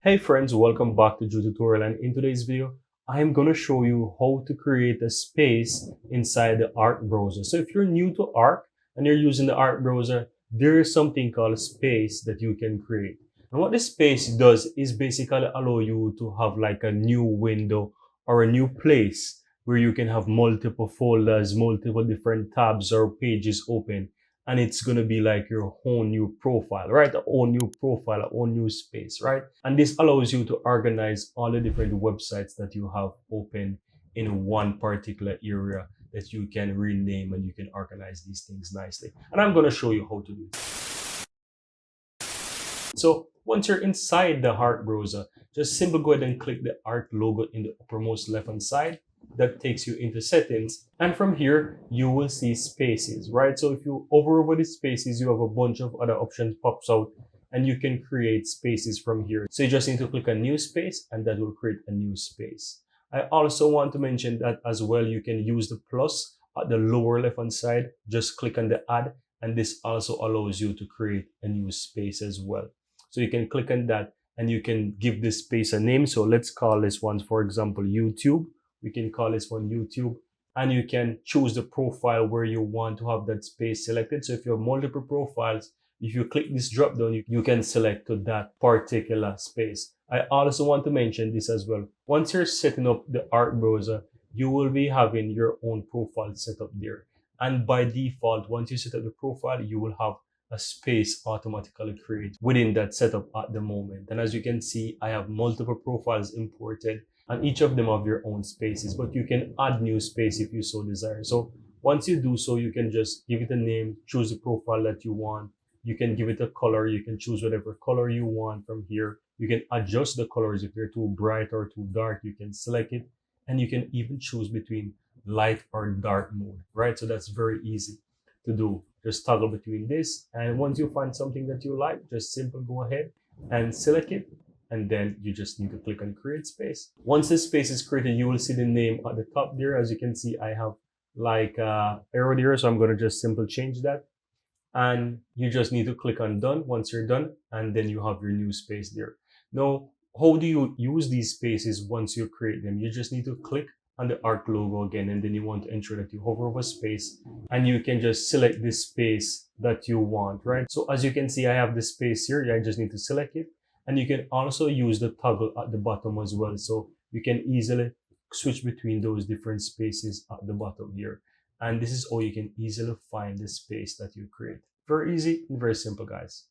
Hey friends, welcome back to Joe Tutorial, and in today's video, I am going to show you how to create a space inside the Arc browser. So if you're new to Arc and you're using the Arc browser, there is something called a space that you can create. And what this space does is basically allow you to have like a new window or a new place where you can have multiple folders, multiple different tabs or pages open, and it's going to be like your own new profile, right? A own new profile, a own new space, right? And this allows you to organize all the different websites that you have open in one particular area that you can rename, and you can organize these things nicely. And I'm going to show you how to do it. So once you're inside the Arc browser, just simply go ahead and click the Arc logo in the uppermost left hand side. That takes you into settings, and from here you will see spaces, right? So if you hover over the spaces, you have a bunch of other options pops out, and you can create spaces from here. So you just need to click a new space, and that will create a new space. I also want to mention that as well, you can use the plus at the lower left hand side. Just click on the add, and this also allows you to create a new space as well. So you can click on that, and you can give this space a name. So let's call this one, for example, YouTube. We can call this one YouTube, and you can choose the profile where you want to have that space selected. So if you have multiple profiles, if you click this drop down, you can select to that particular space. I also want to mention this as well. Once you're setting up the Arc browser, you will be having your own profile set up there. And by default, once you set up the profile, you will have a space automatically created within that setup at the moment. And as you can see, I have multiple profiles imported, and each of them have their own spaces, but you can add new space if you so desire. So once you do so, you can just give it a name, choose the profile that you want. You can give it a color. You can choose whatever color you want from here. You can adjust the colors. If they're too bright or too dark, you can select it, and you can even choose between light or dark mode, right? So that's very easy to do. Just toggle between this, and once you find something that you like, just simply go ahead and select it, and then you just need to click on create space. Once this space is created, you will see the name at the top there. As you can see, I have like arrow there, so I'm going to just simply change that, and you just need to click on done once you're done, and then you have your new space there. Now, how do you use these spaces once you create them? You just need to click on the Arc logo again, and then you want to ensure that you hover over space, and you can just select this space that you want, right? So as you can see, I have the space here. I just need to select it, and you can also use the toggle at the bottom as well. So you can easily switch between those different spaces at the bottom here. And this is how you can easily find the space that you create. Very easy and very simple, guys.